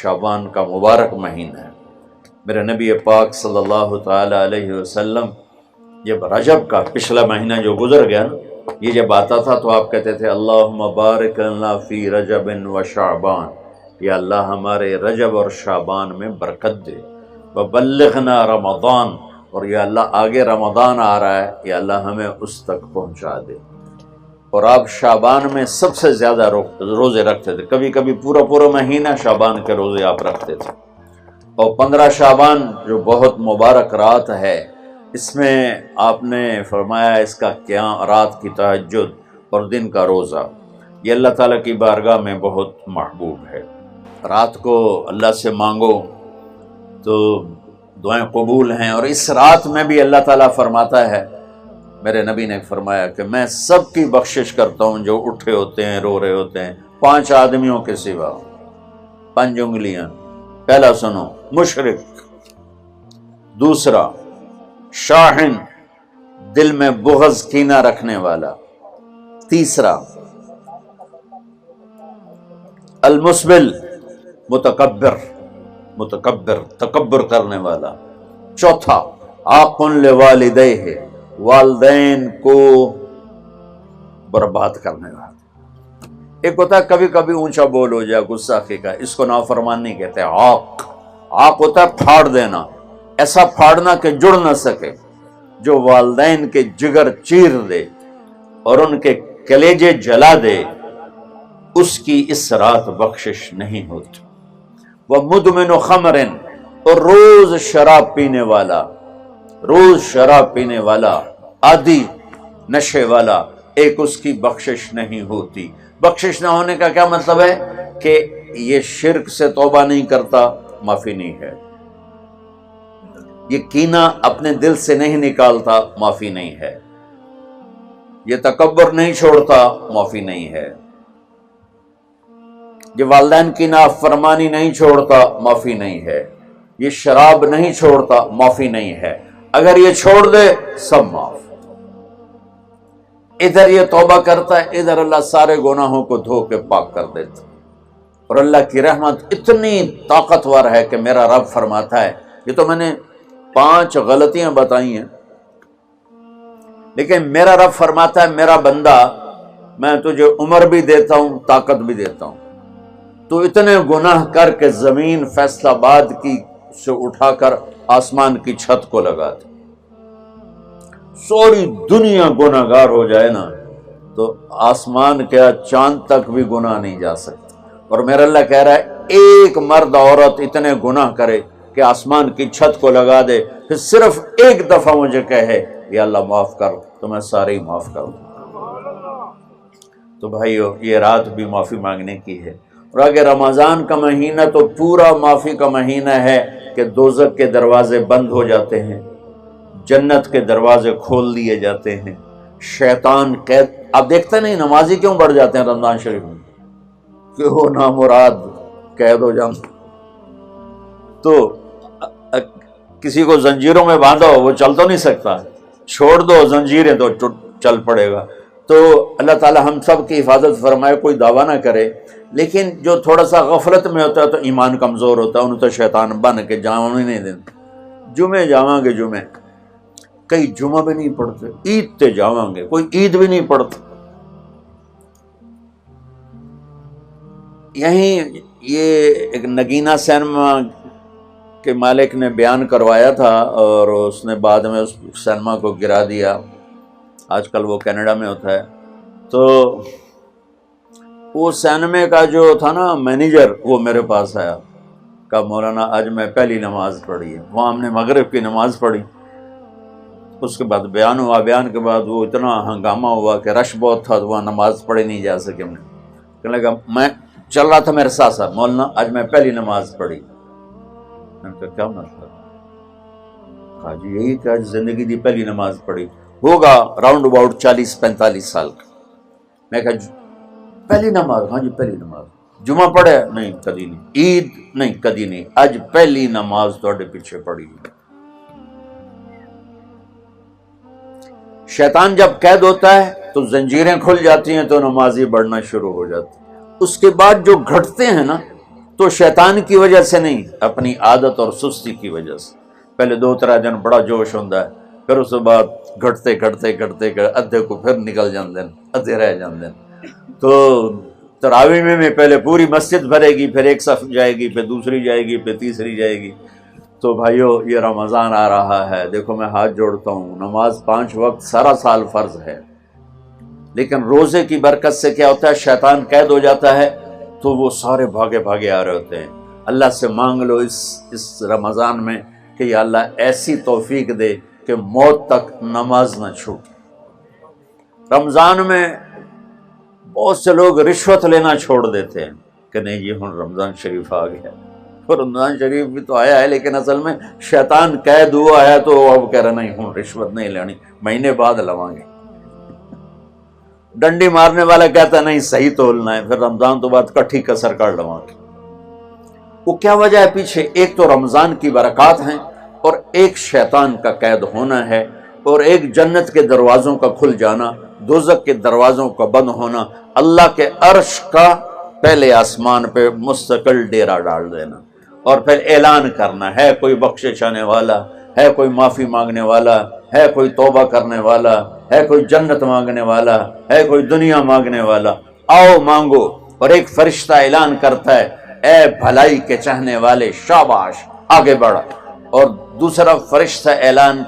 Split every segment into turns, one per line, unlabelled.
شعبان کا مبارک مہینہ ہے۔ میرے نبی پاک صلی اللہ تعالی علیہ وسلم جب رجب کا پچھلا مہینہ جو گزر گیا نا، یہ جب آتا تھا تو آپ کہتے تھے اللہم بارک لنا فی رجب و شعبان، یا اللہ ہمارے رجب اور شعبان میں برکت دے، وبلغنا رمضان، اور یا اللہ آگے رمضان آ رہا ہے، یا اللہ ہمیں اس تک پہنچا دے۔ اور آپ شعبان میں سب سے زیادہ روزے رکھتے تھے، کبھی کبھی پورا مہینہ شعبان کے روزے آپ رکھتے تھے۔ اور 15 شعبان جو بہت مبارک رات ہے، اس میں آپ نے فرمایا اس کا قیام، رات کی تہجد اور دن کا روزہ، یہ اللہ تعالیٰ کی بارگاہ میں بہت محبوب ہے۔ رات کو اللہ سے مانگو تو دعائیں قبول ہیں، اور اس رات میں بھی اللہ تعالیٰ فرماتا ہے، میرے نبی نے فرمایا کہ میں سب کی بخشش کرتا ہوں جو اٹھے ہوتے ہیں، رو رہے ہوتے ہیں، 5 آدمیوں کے سوا، 5 انگلیاں۔ پہلا سنو، مشرک، دوسرا شاحن، دل میں بغض کینہ رکھنے والا، تیسرا المسبل، متکبر تکبر کرنے والا، چوتھا عاق لوالدیہ، والدین کو برباد کرنے والا۔ ایک ہوتا ہے کبھی کبھی اونچا بول ہو جائے، گستاخی کا، اس کو نافرمانی کہتے ہیں۔ عاق ہوتا ہے پھاڑ دینا، ایسا پھاڑنا کہ جڑ نہ سکے، جو والدین کے جگر چیر دے اور ان کے کلیجے جلا دے، اس کی اس رات بخشش نہیں ہوتی۔ وَمُدْمِنُ خَمْرٍ، اور روز شراب پینے والا، عادی نشے والا، ایک اس کی بخشش نہیں ہوتی۔ بخشش نہ ہونے کا کیا مطلب ہے؟ کہ یہ شرک سے توبہ نہیں کرتا، معافی نہیں ہے، یہ کینہ اپنے دل سے نہیں نکالتا، معافی نہیں ہے، یہ تکبر نہیں چھوڑتا، معافی نہیں ہے، یہ والدین کی نافرمانی نہیں چھوڑتا، معافی نہیں ہے، یہ شراب نہیں چھوڑتا، معافی نہیں ہے۔ اگر یہ چھوڑ دے سب معاف۔ ادھر یہ توبہ کرتا ہے، ادھر اللہ سارے گناہوں کو دھو کے پاک کر دیتا۔ اور اللہ کی رحمت اتنی طاقتور ہے کہ میرا رب فرماتا ہے، یہ تو میں نے 5 غلطیاں بتائی ہیں، لیکن میرا رب فرماتا ہے میرا بندہ، میں تجھے عمر بھی دیتا ہوں، طاقت بھی دیتا ہوں، تو اتنے گناہ کر کے زمین فیصل آباد کی سے اٹھا کر آسمان کی چھت کو لگا دے، سوری دنیا گناہ گار ہو جائے نا تو آسمان کیا چاند تک بھی گناہ نہیں جا سکتا۔ اور میرا اللہ کہہ رہا ہے ایک مرد عورت اتنے گناہ کرے کہ آسمان کی چھت کو لگا دے، پھر صرف ایک دفعہ مجھے کہے یا اللہ معاف کر، تو میں سارے ہی معاف کر دوں۔ تو بھائیو، یہ رات بھی معافی مانگنے کی ہے۔ اور اگر رمضان کا مہینہ تو پورا معافی کا مہینہ ہے کہ دوزخ کے دروازے بند ہو جاتے ہیں، جنت کے دروازے کھول دیے جاتے ہیں، شیطان قید، آپ دیکھتے نہیں نمازی کیوں بڑھ جاتے ہیں رمضان شریف میں؟ کہ وہ نامراد قید ہو جاتے، تو کسی کو زنجیروں میں باندھو وہ چل تو نہیں سکتا، چھوڑ دو زنجیریں تو چل پڑے گا۔ تو اللہ تعالی ہم سب کی حفاظت فرمائے، کوئی دعویٰ نہ کرے، لیکن جو تھوڑا سا غفلت میں ہوتا ہے تو ایمان کمزور ہوتا ہے، انہوں تو شیطان بن کے جانے نہیں دیتے۔ جمعے جاواں گے، جمعے کئی جمعہ بھی نہیں پڑھتے، عید تے جاواں گے، کوئی عید بھی نہیں پڑھتا۔ یہیں یہ ایک نگینہ سینما کے مالک نے بیان کروایا تھا، اور اس نے بعد میں اس سینما کو گرا دیا، آج کل وہ کینیڈا میں ہوتا ہے۔ تو وہ سینمے کا جو تھا نا مینیجر، وہ میرے پاس آیا، کہا مولانا آج میں پہلی نماز پڑھی ہے۔ وہاں ہم نے مغرب کی نماز پڑھی، اس کے بعد بیان ہوا، بیان کے بعد وہ اتنا ہنگامہ ہوا کہ رش بہت تھا، تو وہاں نماز پڑھی نہیں جا سکی۔ ہم نے کہنے لگا، میں چل رہا تھا میرے ساتھ ساتھ، مولانا آج میں پہلی نماز پڑھی۔ میں نے کہا کیا مطلب؟ کہا جی یہی کہ آج زندگی دی پہلی نماز پڑھی، ہوگا راؤنڈ اباؤٹ 40-45 سال کا۔ میں کہا پہلی نماز؟ ہاں جی پہلی نماز۔ جمعہ پڑھے؟ نہیں کدی نہیں۔ عید؟ نہیں کدی نہیں، آج پہلی نماز تھوڑے پیچھے پڑھی۔ شیطان جب قید ہوتا ہے تو زنجیریں کھل جاتی ہیں، تو نمازی بڑھنا شروع ہو جاتی۔ اس کے بعد جو گھٹتے ہیں نا، تو شیطان کی وجہ سے نہیں، اپنی عادت اور سستی کی وجہ سے۔ پہلے 2-3 دن بڑا جوش ہوتا ہے، پھر اس کے بعد گھٹتے ادھے کو پھر نکل جاندے، ادھے رہ جاندے۔ تو تراویح میں پہلے پوری مسجد بھرے گی، پھر ایک صف جائے گی، پھر دوسری جائے گی، پھر تیسری جائے گی۔ تو بھائیو یہ رمضان آ رہا ہے، دیکھو میں ہاتھ جوڑتا ہوں، نماز 5 وقت سارا سال فرض ہے، لیکن روزے کی برکت سے کیا ہوتا ہے، شیطان قید ہو جاتا ہے، تو وہ سارے بھاگے آ رہے ہوتے ہیں۔ اللہ سے مانگ لو اس رمضان میں کہ یا اللہ ایسی توفیق دے کہ موت تک نماز نہ چھوٹ۔ رمضان میں بہت سے لوگ رشوت لینا چھوڑ دیتے ہیں کہ نہیں جی ہن رمضان شریف آ گیا، رمضان شریف بھی تو آیا ہے، لیکن اصل میں شیطان قید ہوا ہے، تو اب کہہ رہا نہیں ہن رشوت نہیں لینی، مہینے بعد لواں گے۔ ڈنڈی مارنے والا کہتا ہے نہیں صحیح تولنا ہے، پھر رمضان تو بعد کٹھی کسر کر لواں گے۔ وہ کیا وجہ ہے پیچھے؟ ایک تو رمضان کی برکات ہیں، اور ایک شیطان کا قید ہونا ہے، اور ایک جنت کے دروازوں کا کھل جانا، دوزخ کے دروازوں کا بند ہونا، اللہ کے عرش کا پہلے آسمان پہ مستقل ڈیرا ڈال دینا، اور پھر اعلان کرنا ہے کوئی بخشش آنے والا ہے، کوئی معافی مانگنے والا ہے، کوئی توبہ کرنے والا ہے، کوئی جنت مانگنے والا ہے، کوئی دنیا مانگنے والا، آؤ مانگو۔ اور ایک فرشتہ اعلان کرتا ہے اے بھلائی کے چاہنے والے شاباش آگے بڑھا، اور دوسرا فرشتہ اعلان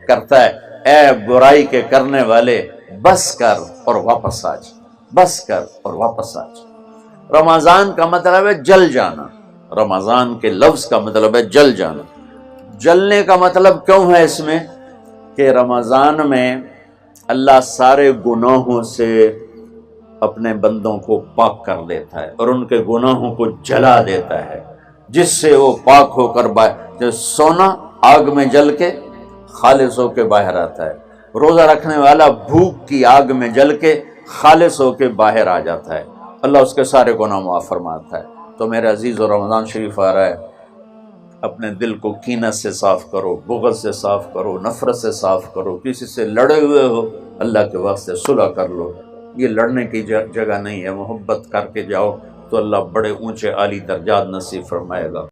کرتا ہے اے برائی کے کرنے والے بس کر اور واپس آ جا، بس کر اور واپس آ جا۔ رمضان کا مطلب ہے جل جانا، رمضان کے لفظ کا مطلب ہے جل جانا۔ جلنے کا مطلب کیوں ہے اس میں کہ رمضان میں اللہ سارے گناہوں سے اپنے بندوں کو پاک کر دیتا ہے، اور ان کے گناہوں کو جلا دیتا ہے، جس سے وہ پاک ہو کر جیسے سونا آگ میں جل کے خالص ہو کے باہر آتا ہے، روزہ رکھنے والا بھوک کی آگ میں جل کے خالص ہو کے باہر آ جاتا ہے، اللہ اس کے سارے گناہ معاف فرماتا ہے۔ تو میرے عزیز و رمضان شریف آ رہا ہے، اپنے دل کو کینت سے صاف کرو، بغض سے صاف کرو، نفرت سے صاف کرو، کسی سے لڑے ہوئے ہو اللہ کے واسطے صلح کر لو، یہ لڑنے کی جگہ نہیں ہے، محبت کر کے جاؤ تو اللہ بڑے اونچے عالی درجات نصیب فرمائے گا۔